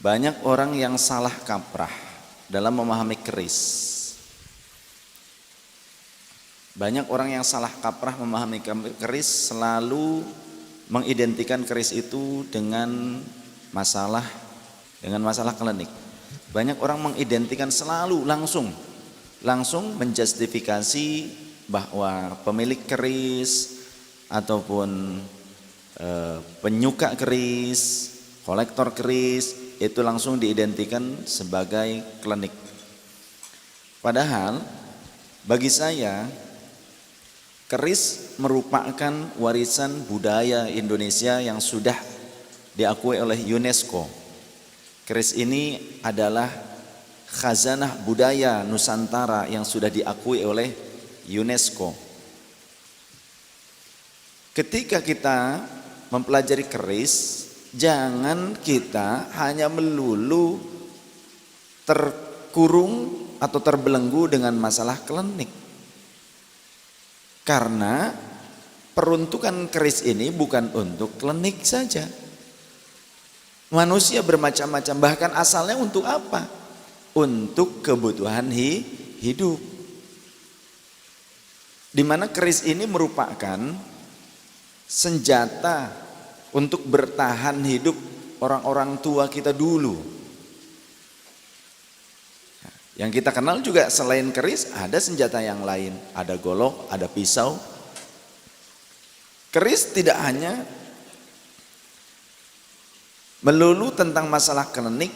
Banyak orang yang salah kaprah dalam memahami keris. Banyak orang yang salah kaprah memahami keris, selalu mengidentikan keris itu dengan masalah klinik. Banyak orang mengidentikan selalu langsung menjustifikasi bahwa pemilik keris ataupun penyuka keris, kolektor keris itu langsung diidentikan sebagai klinik. Padahal bagi saya keris merupakan warisan budaya Indonesia yang sudah diakui oleh UNESCO. Keris ini adalah khazanah budaya Nusantara yang sudah diakui oleh UNESCO. Ketika kita mempelajari keris, jangan kita hanya melulu terkurung atau terbelenggu dengan masalah klinik. Karena peruntukan keris ini bukan untuk klinik saja. Manusia bermacam-macam, bahkan asalnya untuk apa? Untuk kebutuhan hidup. Di mana keris ini merupakan senjata untuk bertahan hidup orang-orang tua kita dulu. Yang kita kenal juga selain keris ada senjata yang lain, ada golok, ada pisau. Keris tidak hanya melulu tentang masalah klinik.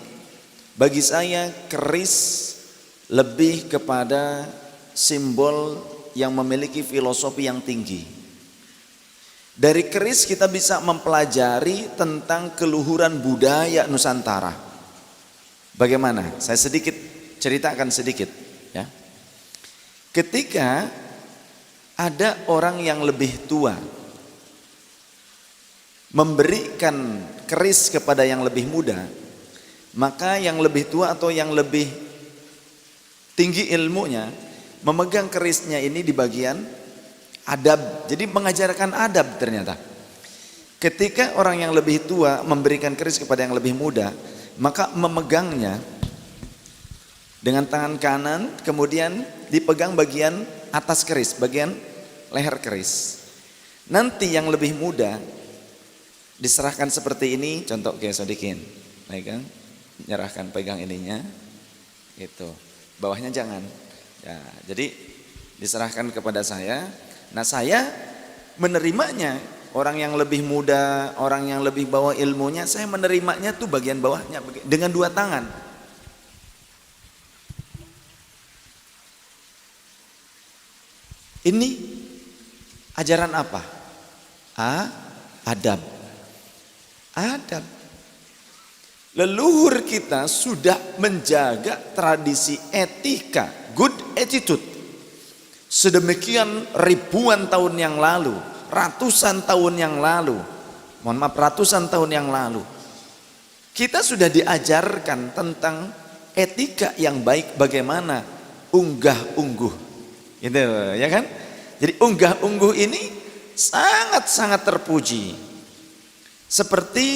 Bagi saya keris lebih kepada simbol yang memiliki filosofi yang tinggi. Dari keris kita bisa mempelajari tentang keluhuran budaya Nusantara. Bagaimana? Saya ceritakan sedikit ya. Ketika ada orang yang lebih tua memberikan keris kepada yang lebih muda, maka yang lebih tua atau yang lebih tinggi ilmunya memegang kerisnya ini di bagian adab. Jadi mengajarkan adab ternyata. Ketika orang yang lebih tua memberikan keris kepada yang lebih muda, maka memegangnya dengan tangan kanan, kemudian dipegang bagian atas keris, bagian leher keris. Nanti yang lebih muda diserahkan seperti ini, contoh kayak Sodikin, pegang, menyerahkan pegang ininya, gitu. Bawahnya jangan. Ya, jadi diserahkan kepada saya. Nah saya menerimanya, orang yang lebih muda, orang yang lebih bawah ilmunya, saya menerimanya tuh bagian bawahnya dengan dua tangan. Ini ajaran apa? Adab. Adab. Leluhur kita sudah menjaga tradisi etika, good attitude. Sedemikian ribuan tahun yang lalu, ratusan tahun yang lalu, ratusan tahun yang lalu, kita sudah diajarkan tentang etika yang baik, bagaimana unggah-ungguh, gitu ya kan? Jadi unggah-ungguh ini sangat-sangat terpuji. Seperti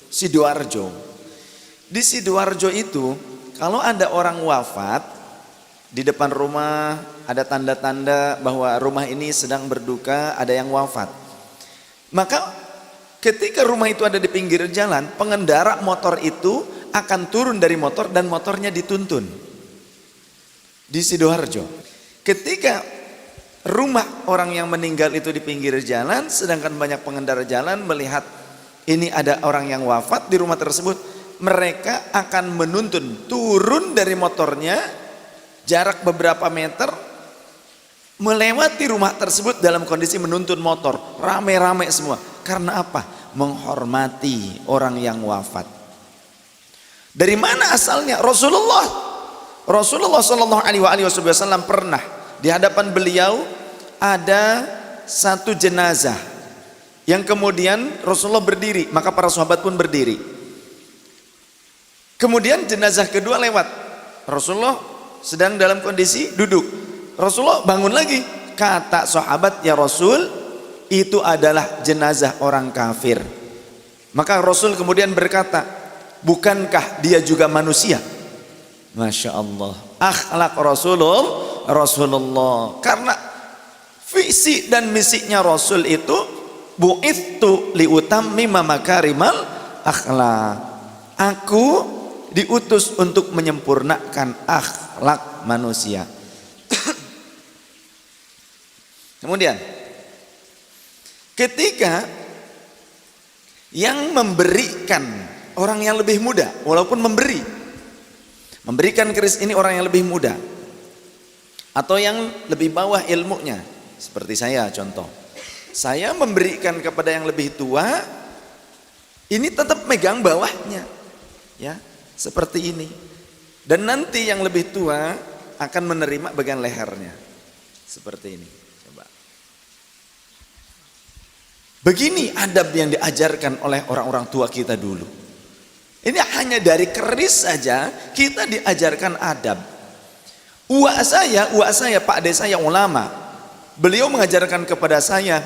Sidoarjo. Di Sidoarjo itu, kalau ada orang wafat, di depan rumah ada tanda-tanda bahwa rumah ini sedang berduka, ada yang wafat. Maka ketika rumah itu ada di pinggir jalan, pengendara motor itu akan turun dari motor dan motornya dituntun. Di Sidoarjo. Ketika rumah orang yang meninggal itu di pinggir jalan, sedangkan banyak pengendara jalan melihat ini ada orang yang wafat di rumah tersebut, mereka akan menuntun, turun dari motornya, jarak beberapa meter, melewati rumah tersebut dalam kondisi menuntun motor, rame-rame semua. Karena apa? Menghormati orang yang wafat. Dari mana asalnya? Rasulullah Shallallahu Alaihi Wasallam pernah di hadapan beliau ada satu jenazah yang kemudian Rasulullah berdiri, maka para sahabat pun berdiri. Kemudian jenazah kedua lewat, Rasulullah sedang dalam kondisi duduk. Rasulullah bangun lagi, kata sahabat, ya Rasul, itu adalah jenazah orang kafir. Maka Rasul kemudian berkata, Bukankah dia juga manusia? Masya Allah. Akhlak Rasulullah. Karena visi dan misinya Rasul itu bu'ittu liutammima makarimal akhlak. Aku diutus untuk menyempurnakan akhlak manusia. Kemudian ketika yang memberikan orang yang lebih muda, walaupun memberikan keris ini orang yang lebih muda atau yang lebih bawah ilmunya, seperti saya contoh, saya memberikan kepada yang lebih tua, ini tetap megang bawahnya, ya seperti ini, dan nanti yang lebih tua akan menerima bagian lehernya, seperti ini. Coba, begini adab yang diajarkan oleh orang-orang tua kita dulu. Ini hanya dari keris saja kita diajarkan adab. Uak saya, Pak De saya ulama. Beliau mengajarkan kepada saya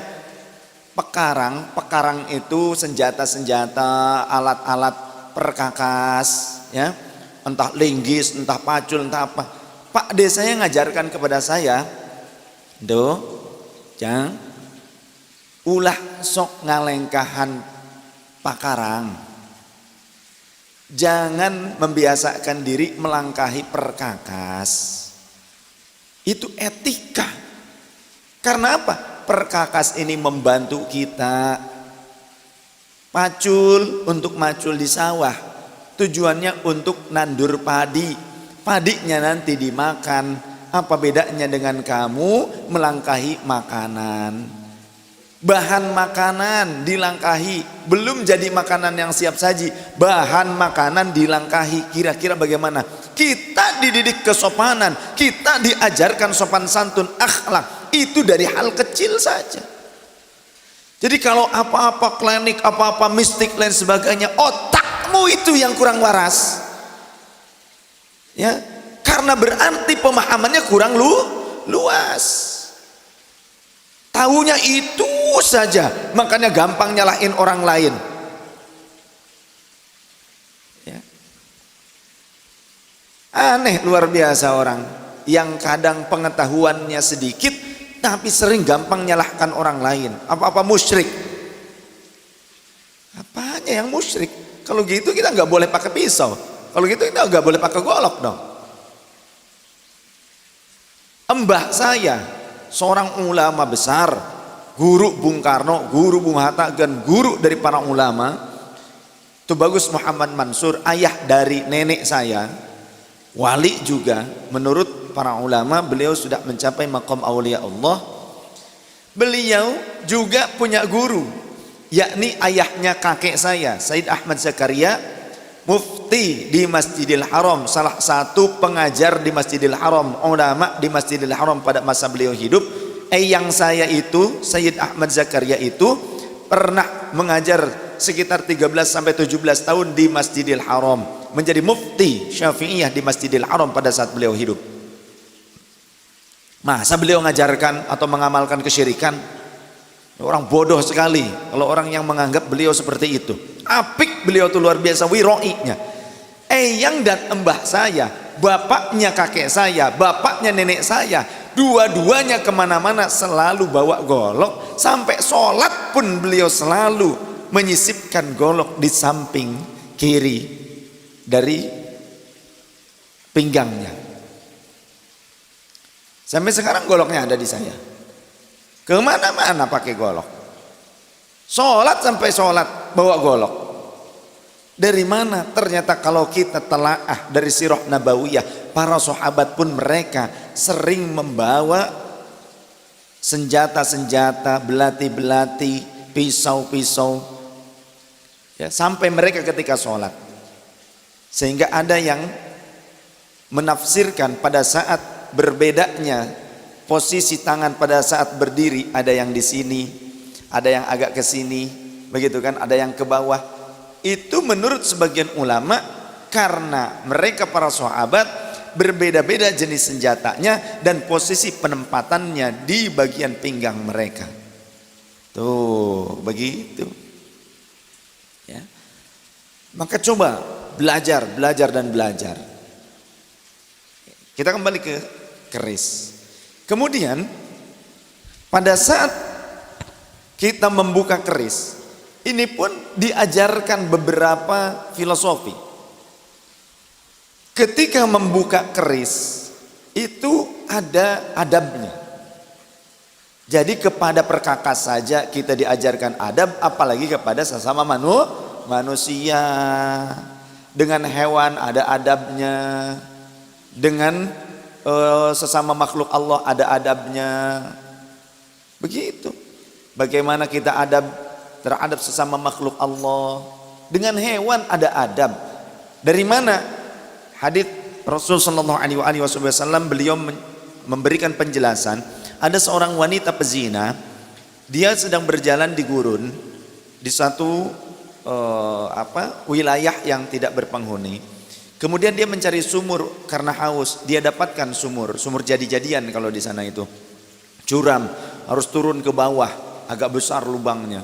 pekarang itu senjata-senjata, alat-alat perkakas, ya. Entah linggis, entah pacul, entah apa. Pak De saya ngajarkan kepada saya, jang ulah sok ngalengkahan pakarang. Jangan membiasakan diri melangkahi perkakas. Itu etika. Karena apa? Perkakas ini membantu kita. Pacul untuk macul di sawah. Tujuannya untuk nandur padi. Padinya nanti dimakan. Apa bedanya dengan kamu melangkahi makanan? Bahan makanan dilangkahi, belum jadi makanan yang siap saji, bahan makanan dilangkahi. Kira-kira bagaimana? Kita dididik kesopanan, kita diajarkan sopan santun, akhlak, itu dari hal kecil saja. Jadi kalau apa-apa klinik, apa-apa mistik lain sebagainya, otakmu itu yang kurang waras, ya, karena berarti pemahamannya kurang luas. Tahunya itu saja, makanya gampang nyalahin orang lain. Ya. Aneh luar biasa orang yang kadang pengetahuannya sedikit, tapi sering gampang nyalahkan orang lain. Apa-apa musyrik. Apanya yang musyrik? Kalau gitu kita nggak boleh pakai pisau. Kalau gitu kita nggak boleh pakai golok dong. Mbah saya, seorang ulama besar, guru Bung Karno, guru Bung Hatta, dan guru dari para ulama, Tubagus Muhammad Mansur, ayah dari nenek saya, wali juga. Menurut para ulama, beliau sudah mencapai maqam aulia Allah. Beliau juga punya guru, yakni ayahnya kakek saya, Said Ahmad Zakaria, mufti di Masjidil Haram, salah satu pengajar di Masjidil Haram, ulama di Masjidil Haram pada masa beliau hidup. Yang saya itu, Sayyid Ahmad Zakaria itu pernah mengajar sekitar 13-17 tahun di Masjidil Haram, menjadi mufti Syafi'iyah di Masjidil Haram pada saat beliau hidup. Masa beliau mengajarkan atau mengamalkan kesyirikan? Orang bodoh sekali kalau orang yang menganggap beliau seperti itu. Apik beliau itu luar biasa wiroinya. Eyang dan embah saya, bapaknya kakek saya, bapaknya nenek saya, dua-duanya kemana-mana selalu bawa golok. Sampai sholat pun beliau selalu menyisipkan golok di samping kiri dari pinggangnya. Sampai sekarang goloknya ada di saya. Kemana-mana pakai golok. Sholat sampai sholat bawa golok. Dari mana? Ternyata kalau kita telaah dari sirah nabawiyah, para sahabat pun mereka sering membawa senjata-senjata, belati-belati, pisau-pisau, ya, sampai mereka ketika sholat. Sehingga ada yang menafsirkan pada saat berbedanya posisi tangan pada saat berdiri, ada yang di sini, ada yang agak ke sini, begitu kan, ada yang ke bawah. Itu menurut sebagian ulama karena mereka para sahabat berbeda-beda jenis senjatanya dan posisi penempatannya di bagian pinggang mereka. Tuh, begitu. Ya. Maka coba belajar, belajar dan belajar. Kita kembali ke keris. Kemudian pada saat kita membuka keris, ini pun diajarkan beberapa filosofi. Ketika membuka keris itu ada adabnya. Jadi kepada perkakas saja kita diajarkan adab, apalagi kepada sesama manusia. Dengan hewan ada adabnya, dengan sesama makhluk Allah ada adabnya. Begitu. Bagaimana kita adab terhadap sesama makhluk Allah, dengan hewan ada adab. Dari mana? Hadits Rasul sallallahu alaihi wasallam, beliau memberikan penjelasan. Ada seorang wanita pezina, dia sedang berjalan di gurun di satu wilayah yang tidak berpenghuni. Kemudian dia mencari sumur karena haus. Dia dapatkan sumur jadi-jadian kalau di sana itu. Curam, harus turun ke bawah, agak besar lubangnya.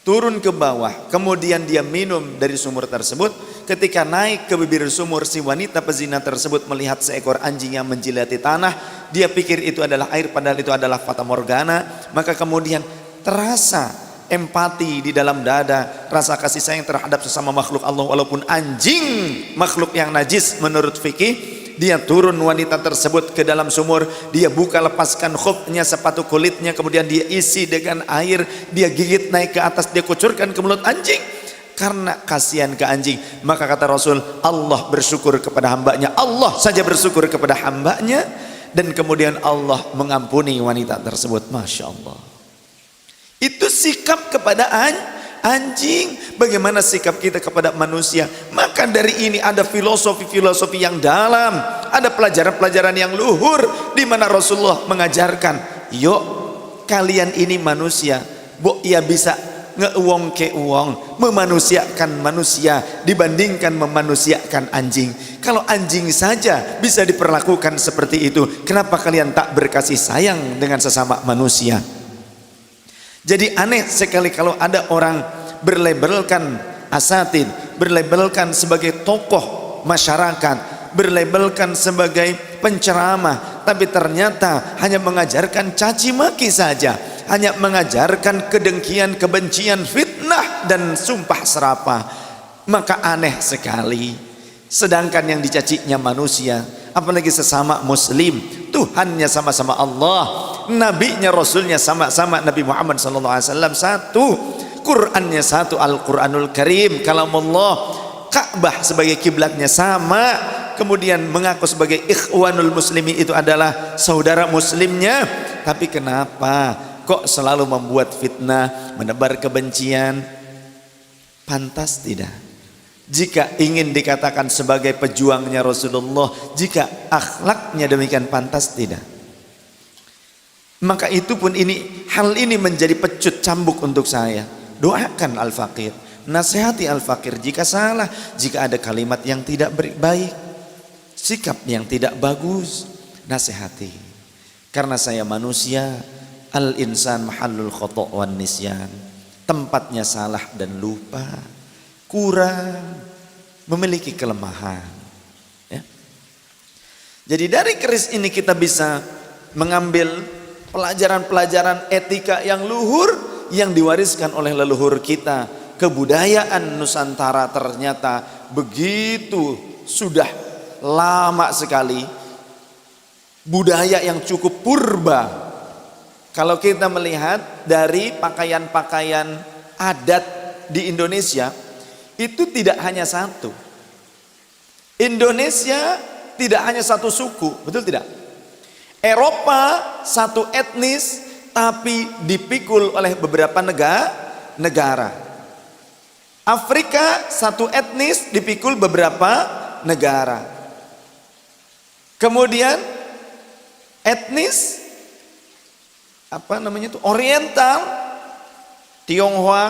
Turun ke bawah, kemudian dia minum dari sumur tersebut. Ketika naik ke bibir sumur, si wanita pezina tersebut melihat seekor anjing yang menjilati tanah. Dia pikir itu adalah air, padahal itu adalah fata morgana. Maka kemudian terasa empati di dalam dada, rasa kasih sayang terhadap sesama makhluk Allah, walaupun anjing makhluk yang najis menurut fikih. Dia turun wanita tersebut ke dalam sumur, dia buka, lepaskan khufnya, sepatu kulitnya, kemudian dia isi dengan air, dia gigit naik ke atas, dia kucurkan ke mulut anjing karena kasihan ke anjing. Maka kata Rasul, Allah bersyukur kepada hambanya, Allah saja bersyukur kepada hambanya, dan kemudian Allah mengampuni wanita tersebut. Masya Allah. Itu sikap kepada anjing. Bagaimana sikap kita kepada manusia? Maka dari ini ada filosofi-filosofi yang dalam, ada pelajaran-pelajaran yang luhur, di mana Rasulullah mengajarkan, yuk kalian ini manusia, bu ya bisa ngeuwong ke uwong, memanusiakan manusia dibandingkan memanusiakan anjing. Kalau anjing saja bisa diperlakukan seperti itu, kenapa kalian tak berkasih sayang dengan sesama manusia? Jadi aneh sekali kalau ada orang berlabelkan asatid, berlabelkan sebagai tokoh masyarakat, berlabelkan sebagai penceramah, tapi ternyata hanya mengajarkan caci maki saja, hanya mengajarkan kedengkian, kebencian, fitnah dan sumpah serapah. Maka aneh sekali. Sedangkan yang dicacinya manusia, apalagi sesama muslim, Tuhannya sama-sama Allah, nabinya, rasulnya sama-sama Nabi Muhammad SAW satu, Qurannya satu, Al-Quranul Karim, kalamullah, Ka'bah sebagai kiblatnya sama, kemudian mengaku sebagai ikhwanul muslimin, itu adalah saudara muslimnya. Tapi kenapa kok selalu membuat fitnah, menebar kebencian? Pantas tidak jika ingin dikatakan sebagai pejuangnya Rasulullah, jika akhlaknya demikian? Pantas tidak? Maka itu pun hal ini menjadi pecut cambuk untuk saya. Doakan al-fakir, nasihati al-fakir jika salah, jika ada kalimat yang tidak baik, sikap yang tidak bagus, nasihati. Karena saya manusia, al-insan mahallul khata' wan nisyan, tempatnya salah dan lupa, kurang, memiliki kelemahan, ya. Jadi dari keris ini kita bisa mengambil pelajaran-pelajaran etika yang luhur yang diwariskan oleh leluhur kita. Kebudayaan Nusantara ternyata begitu sudah lama sekali, budaya yang cukup purba. Kalau kita melihat dari pakaian-pakaian adat di Indonesia, itu tidak hanya satu. Indonesia tidak hanya satu suku, betul tidak? Eropa satu etnis, tapi dipikul oleh beberapa negara. Afrika satu etnis, dipikul beberapa negara. Kemudian etnis Oriental, Tionghoa,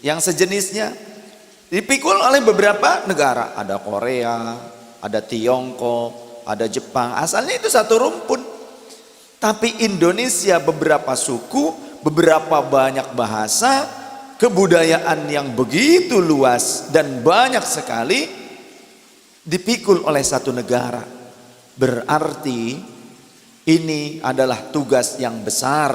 yang sejenisnya dipikul oleh beberapa negara. Ada Korea, ada Tiongkok, ada Jepang. Asalnya itu satu rumpun. Tapi Indonesia beberapa suku, beberapa banyak bahasa, kebudayaan yang begitu luas dan banyak sekali dipikul oleh satu negara. Berarti ini adalah tugas yang besar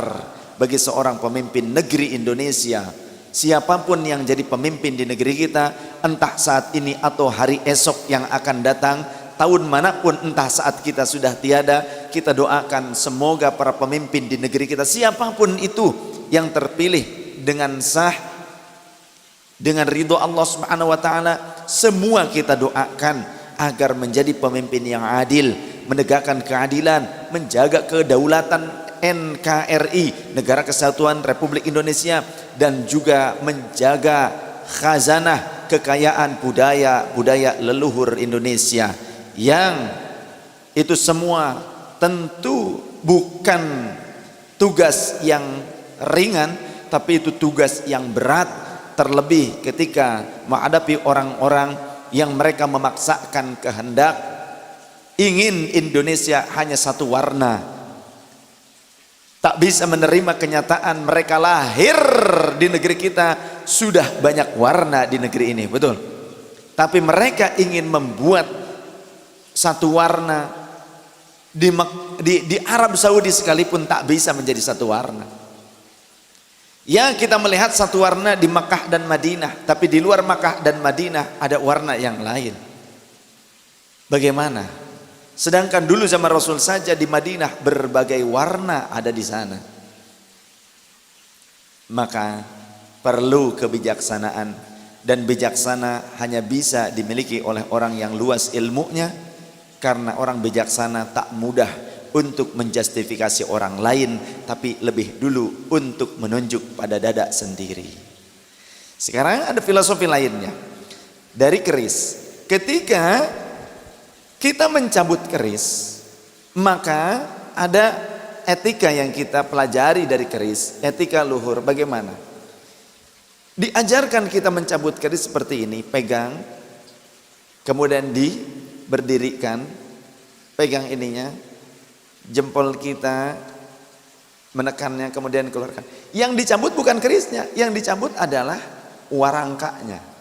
bagi seorang pemimpin negeri Indonesia. Siapapun yang jadi pemimpin di negeri kita, entah saat ini atau hari esok yang akan datang, tahun manapun, entah saat kita sudah tiada, kita doakan semoga para pemimpin di negeri kita, siapapun itu yang terpilih dengan sah, dengan ridho Allah Subhanahu wa taala, semua kita doakan agar menjadi pemimpin yang adil, menegakkan keadilan, menjaga kedaulatan NKRI, Negara Kesatuan Republik Indonesia, dan juga menjaga khazanah kekayaan budaya leluhur Indonesia, yang itu semua tentu bukan tugas yang ringan, tapi itu tugas yang berat, terlebih ketika menghadapi orang-orang yang mereka memaksakan kehendak ingin Indonesia hanya satu warna. Tak bisa menerima kenyataan mereka lahir di negeri kita sudah banyak warna di negeri ini, betul. Tapi mereka ingin membuat satu warna di Arab Saudi sekalipun tak bisa menjadi satu warna. Ya, kita melihat satu warna di Makkah dan Madinah, tapi di luar Makkah dan Madinah ada warna yang lain. Bagaimana? Sedangkan dulu zaman Rasul saja di Madinah berbagai warna ada di sana. Maka perlu kebijaksanaan, dan bijaksana hanya bisa dimiliki oleh orang yang luas ilmunya, karena orang bijaksana tak mudah untuk menjustifikasi orang lain, tapi lebih dulu untuk menunjuk pada dada sendiri. Sekarang ada filosofi lainnya dari keris. Ketika kita mencabut keris, maka ada etika yang kita pelajari dari keris, etika luhur. Bagaimana? Diajarkan kita mencabut keris seperti ini, pegang, kemudian berdirikan, pegang ininya, jempol kita menekannya, kemudian keluarkan. Yang dicabut bukan kerisnya, yang dicabut adalah warangkanya.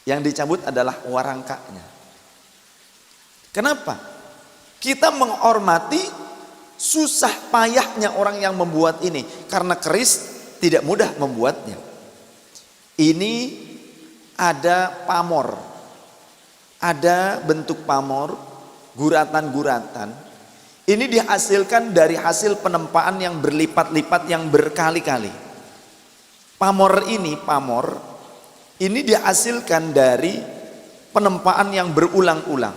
Yang dicabut adalah warangkanya. Kenapa? Kita menghormati susah payahnya orang yang membuat ini, karena keris tidak mudah membuatnya. Ini ada pamor, ada bentuk pamor, guratan-guratan. Ini dihasilkan dari hasil penempaan yang berlipat-lipat yang berkali-kali. Pamor ini dihasilkan dari penempaan yang berulang-ulang.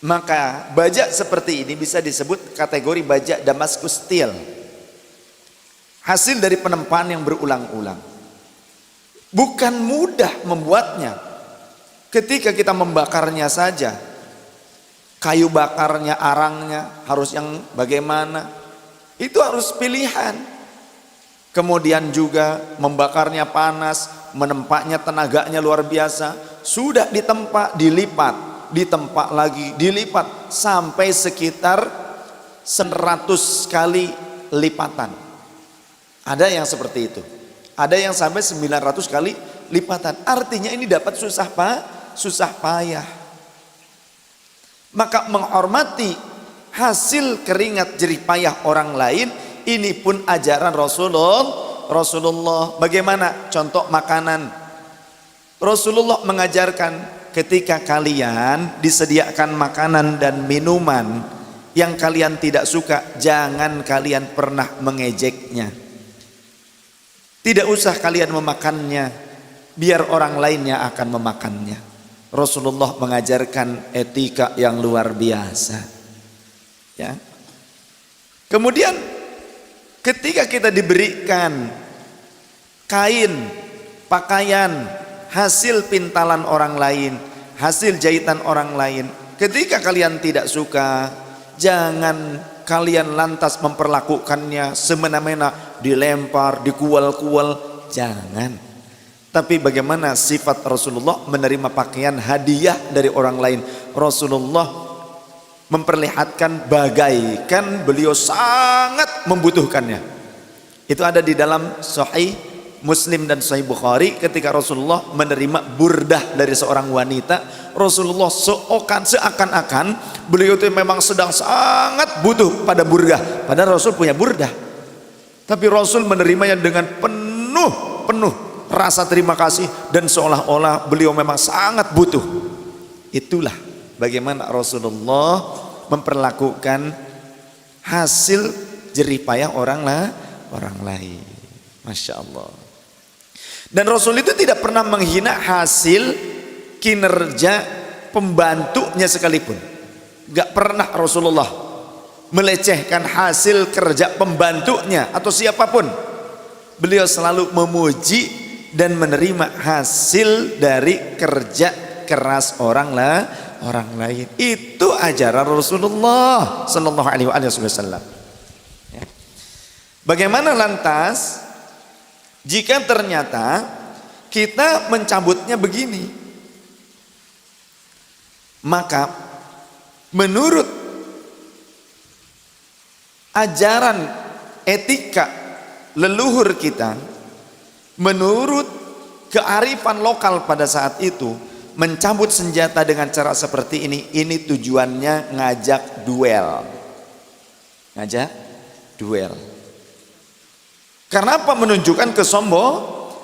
Maka bajak seperti ini bisa disebut kategori bajak Damascus steel. Hasil dari penempaan yang berulang-ulang. Bukan mudah membuatnya. Ketika kita membakarnya saja, kayu bakarnya, arangnya harus yang bagaimana, itu harus pilihan. Kemudian juga membakarnya panas, menempaknya tenaganya luar biasa. Sudah ditempa, dilipat, ditempa lagi, dilipat, sampai sekitar 100 kali lipatan. Ada yang seperti itu, ada yang sampai 900 kali lipatan. Artinya ini dapat susah payah. Maka menghormati hasil keringat jerih payah orang lain, ini pun ajaran Rasulullah. Bagaimana? Contoh makanan. Rasulullah mengajarkan ketika kalian disediakan makanan dan minuman yang kalian tidak suka, jangan kalian pernah mengejeknya. Tidak usah kalian memakannya, biar orang lainnya akan memakannya. Rasulullah mengajarkan etika yang luar biasa. Ya. Kemudian ketika kita diberikan kain, pakaian, hasil pintalan orang lain, hasil jahitan orang lain, ketika kalian tidak suka, jangan kalian lantas memperlakukannya semena-mena, dilempar, dikual-kual, jangan. Tapi bagaimana sifat Rasulullah menerima pakaian hadiah dari orang lain? Rasulullah memperlihatkan bagaikan beliau sangat membutuhkannya. Itu ada di dalam Sahih Muslim dan Sahih Bukhari ketika Rasulullah menerima burdah dari seorang wanita. Rasulullah seakan-akan beliau itu memang sedang sangat butuh pada burdah, padahal Rasul punya burdah, tapi Rasul menerimanya dengan penuh rasa terima kasih dan seolah-olah beliau memang sangat butuh. Itulah bagaimana Rasulullah memperlakukan hasil jerih payah orang lain. Masya Allah. Dan Rasul itu tidak pernah menghina hasil kinerja pembantunya sekalipun. Gak pernah Rasulullah melecehkan hasil kerja pembantunya atau siapapun. Beliau selalu memuji dan menerima hasil dari kerja keras orang lain. Itu ajaran Rasulullah sallallahu alaihi wasallam. Ya. Bagaimana lantas jika ternyata kita mencabutnya begini? Maka menurut ajaran etika leluhur kita, menurut kearifan lokal pada saat itu, mencabut senjata dengan cara seperti ini tujuannya ngajak duel. Karena apa? Menunjukkan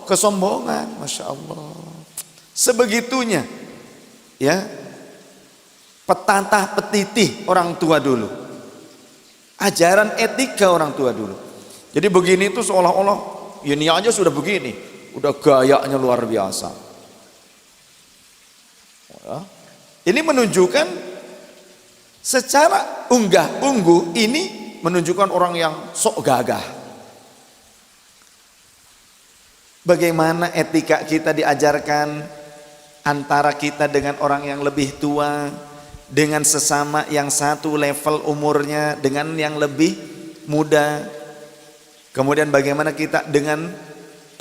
kesombongan. Masya Allah. Sebegitunya ya, petantah petitih orang tua dulu, ajaran etika orang tua dulu. Jadi begini itu seolah-olah ini aja sudah begini, udah gayanya luar biasa ya. Ini menunjukkan secara unggah-ungguh, ini menunjukkan orang yang sok gagah. Bagaimana etika kita diajarkan antara kita dengan orang yang lebih tua, dengan sesama yang satu level umurnya dengan yang lebih muda. Kemudian bagaimana kita dengan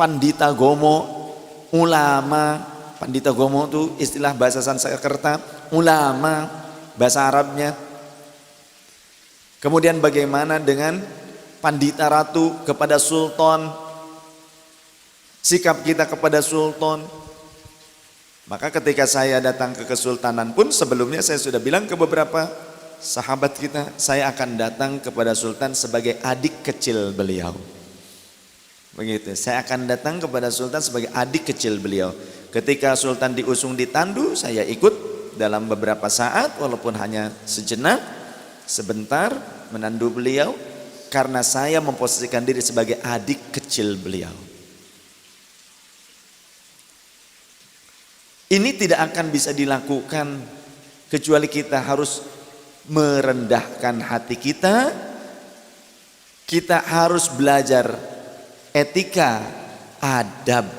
pandita gomo, ulama. Pandita gomo itu istilah bahasa Sanskerta, ulama bahasa Arabnya. Kemudian bagaimana dengan pandita ratu kepada sultan, sikap kita kepada sultan. Maka ketika saya datang ke kesultanan pun sebelumnya saya sudah bilang ke beberapa sahabat kita, saya akan datang kepada sultan sebagai adik kecil beliau. Begitu, saya akan datang kepada sultan sebagai adik kecil beliau. Ketika sultan diusung di tandu, saya ikut dalam beberapa saat walaupun hanya sejenak, sebentar menandu beliau, karena saya memposisikan diri sebagai adik kecil beliau. Ini tidak akan bisa dilakukan kecuali kita harus merendahkan hati kita. Kita harus belajar etika, adab.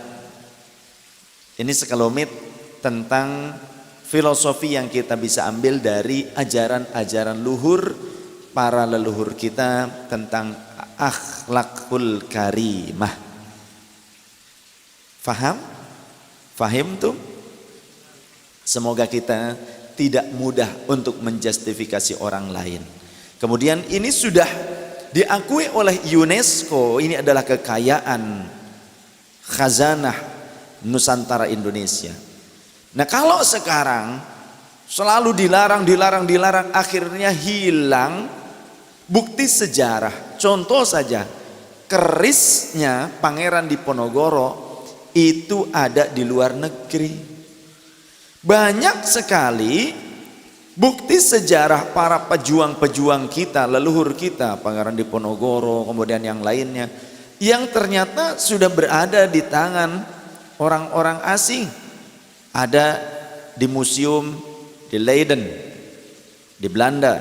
Ini sekelumit tentang filosofi yang kita bisa ambil dari ajaran-ajaran luhur para leluhur kita tentang akhlakul karimah. Faham? Fahim tuh? Semoga kita tidak mudah untuk menjustifikasi orang lain. Kemudian ini sudah diakui oleh UNESCO, ini adalah kekayaan khazanah Nusantara Indonesia. Nah, kalau sekarang selalu dilarang, akhirnya hilang bukti sejarah. Contoh saja, kerisnya Pangeran Diponegoro itu ada di luar negeri. Banyak sekali bukti sejarah para pejuang-pejuang kita, leluhur kita, Pangeran Diponegoro, kemudian yang lainnya, yang ternyata sudah berada di tangan orang-orang asing. Ada di museum di Leiden di Belanda,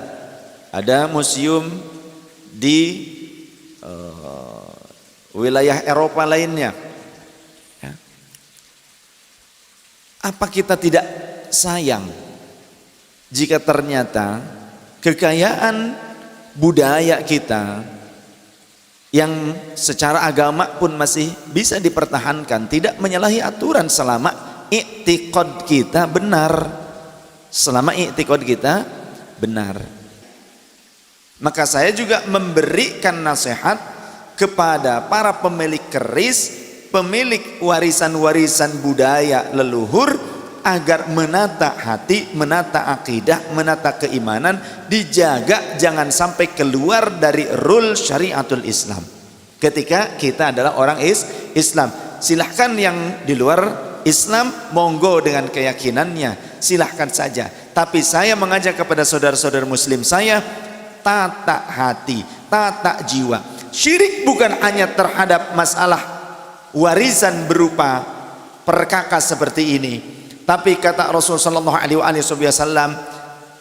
ada museum di wilayah Eropa lainnya. Apa kita tidak sayang jika ternyata kekayaan budaya kita yang secara agama pun masih bisa dipertahankan, tidak menyalahi aturan selama i'tiqad kita benar. Selama i'tiqad kita benar. Maka saya juga memberikan nasihat kepada para pemilik keris, pemilik warisan-warisan budaya leluhur, agar menata hati, menata akidah, menata keimanan, dijaga jangan sampai keluar dari rule syariatul Islam. Ketika kita adalah orang Islam, silahkan yang di luar Islam monggo dengan keyakinannya, silahkan saja. Tapi saya mengajak kepada saudara-saudara muslim saya, tata hati, tata jiwa. Syirik bukan hanya terhadap masalah warisan berupa perkakas seperti ini, tapi kata Rasulullah SAW,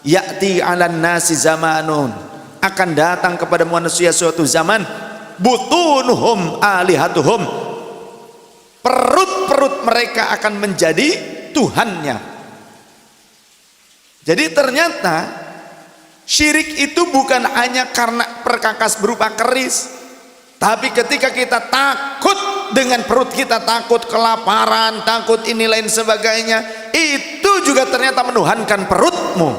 ya'ti 'alan nasi zamanun, akan datang kepada manusia suatu zaman, butunuhum alihatuhum, perut-perut mereka akan menjadi Tuhannya. Jadi ternyata syirik itu bukan hanya karena perkakas berupa keris, tapi ketika kita takut dengan perut kita, takut kelaparan, takut ini lain sebagainya, itu juga ternyata menuhankan perutmu.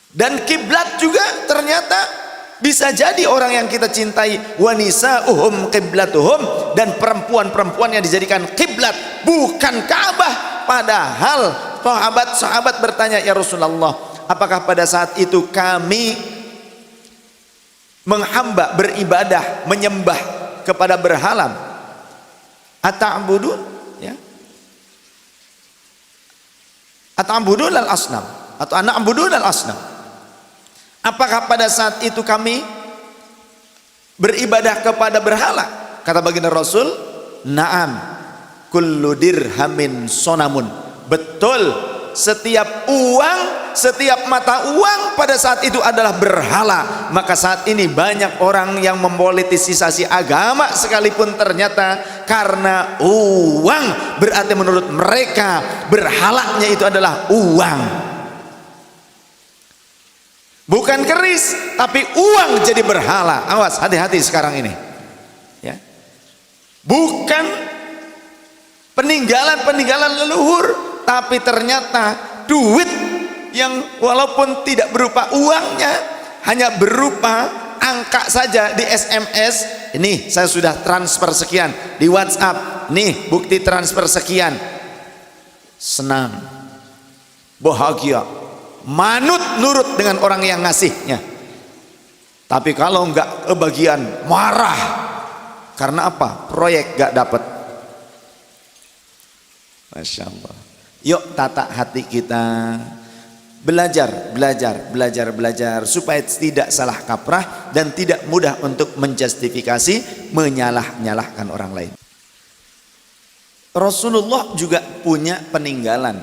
Dan kiblat juga ternyata bisa jadi orang yang kita cintai, wanisa'uhum qiblatuhum, dan perempuan-perempuan yang dijadikan kiblat bukan Ka'bah. Padahal sahabat-sahabat bertanya, ya Rasulullah, apakah pada saat itu kami menghamba, beribadah, menyembah kepada berhala? Ata'budun, ya, ata'budun al-asnam, atau ana'budun al-asnam. Apakah pada saat itu kami beribadah kepada berhala? Kata baginda Rasul, na'am, kullu dirhamin sonamun. Betul, setiap uang, setiap mata uang pada saat itu adalah berhala. Maka saat ini banyak orang yang mempolitisasi agama sekalipun ternyata karena uang, berarti menurut mereka berhalanya itu adalah uang. Bukan keris, tapi uang jadi berhala. Awas, hati-hati sekarang ini, ya. Bukan peninggalan leluhur, tapi ternyata duit yang walaupun tidak berupa uangnya, hanya berupa angka saja di SMS. Ini saya sudah transfer sekian, di WhatsApp, nih bukti transfer sekian. Senang, bahagia, manut nurut dengan orang yang ngasihnya. Tapi kalau enggak kebagian, marah. Karena apa? Proyek gak dapat. Masya Allah. Yuk tata hati kita, belajar supaya tidak salah kaprah dan tidak mudah untuk menjustifikasi, menyalah-nyalahkan orang lain. Rasulullah juga punya peninggalan.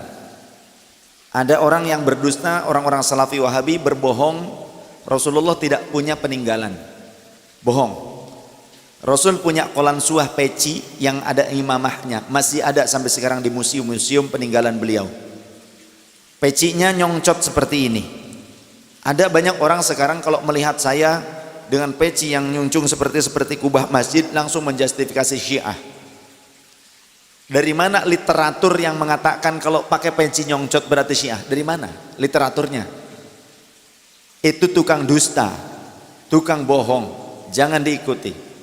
Ada orang yang berdusta, orang-orang Salafi Wahabi berbohong, Rasulullah tidak punya peninggalan. Bohong. Rasul punya kolansuah peci yang ada imamahnya, masih ada sampai sekarang di museum-museum peninggalan beliau. Pecinya nyongcot seperti ini. Ada banyak orang sekarang kalau melihat saya dengan peci yang nyuncung seperti kubah masjid, langsung menjustifikasi Syiah. Dari mana literatur yang mengatakan kalau pakai peci nyongcot berarti Syiah? Dari mana literaturnya? Itu tukang dusta, tukang bohong, jangan diikuti.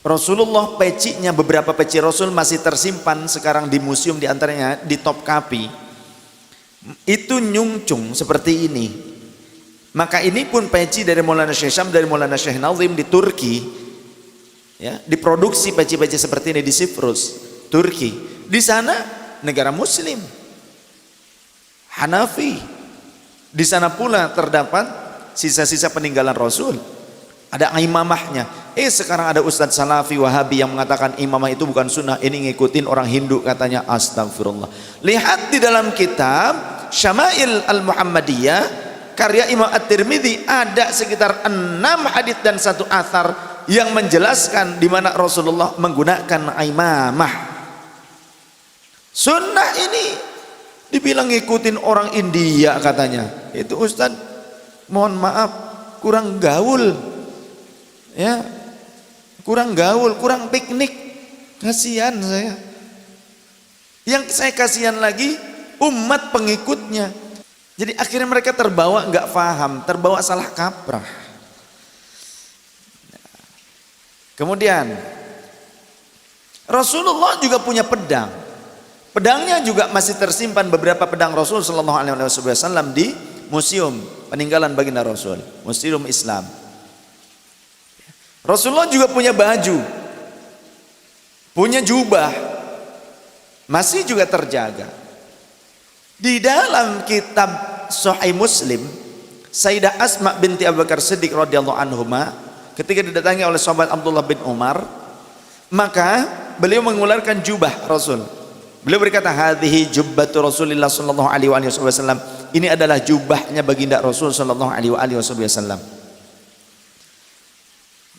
Rasulullah pecinya, beberapa peci Rasul masih tersimpan sekarang di museum, diantaranya di Topkapi. Itu nyungcung seperti ini. Maka ini pun peci dari Maulana Syekh Syam, dari Maulana Syekh Nazim di Turki, ya, diproduksi peci-peci seperti ini di Siprus, Turki. Di sana negara Muslim, Hanafi. Di sana pula terdapat sisa-sisa peninggalan Rasul. Ada imamahnya. Sekarang ada Ustadz Salafi Wahabi yang mengatakan imamah itu bukan sunnah, ini ngikutin orang Hindu katanya. Astagfirullah. Lihat di dalam kitab Syama'il Al-Muhammadiyah karya Imam At-Tirmidzi, ada sekitar 6 hadits dan 1 athar yang menjelaskan di mana Rasulullah menggunakan imamah. Sunnah ini dibilang ngikutin orang India katanya. Itu Ustadz, mohon maaf, kurang gaul, ya, kurang gaul, kurang piknik. Kasihan saya. Yang saya kasihan lagi umat pengikutnya. Jadi akhirnya mereka terbawa nggak paham, terbawa salah kaprah. Kemudian Rasulullah juga punya pedang. Pedangnya juga masih tersimpan beberapa pedang Rasul sallallahu alaihi wasallam di museum peninggalan baginda Rasul, Museum Islam. Rasulullah juga punya baju, punya jubah, masih juga terjaga. Di dalam kitab Sahih Muslim, Sayyidah Asma binti Abu Bakar Siddiq radhiyallahu anhuma ketika didatangi oleh sahabat Abdullah bin Umar, maka beliau mengeluarkan jubah Rasul. Beliau berkata, hadhihi jubbatu Rasulillah sallallahu alaihi wasallam. Ini adalah jubahnya baginda Rasul sallallahu alaihi wasallam.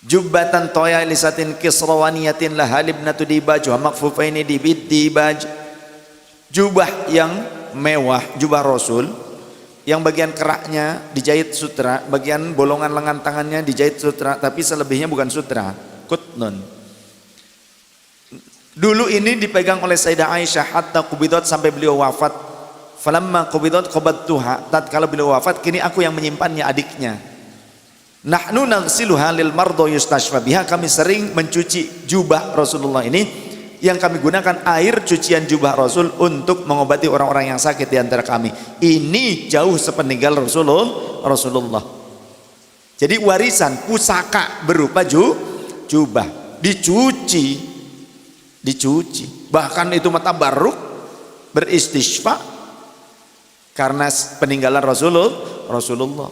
Jubbatan toya lisatin kisrawaniyatin lahal ibnatu dibaj wa makfufaini dibid dibaj. Jubah yang mewah, jubah Rasul yang bagian keraknya dijahit sutra, bagian bolongan lengan tangannya dijahit sutra, tapi selebihnya bukan sutra, kutnun. Dulu ini dipegang oleh Sayyidah Aisyah hatta qubidat, sampai beliau wafat. Falamma qubidat qabattuha, tatkala beliau wafat, kini aku yang menyimpannya, adiknya. Nahnu naghsiluha lil mardo yustashfa biha, kami sering mencuci jubah Rasulullah ini, yang kami gunakan air cucian jubah Rasul untuk mengobati orang-orang yang sakit di antara kami. Ini jauh sepeninggal Rasulullah. Jadi warisan pusaka berupa jubah dicuci, bahkan itu mata baruk beristishfa karena peninggalan Rasulullah.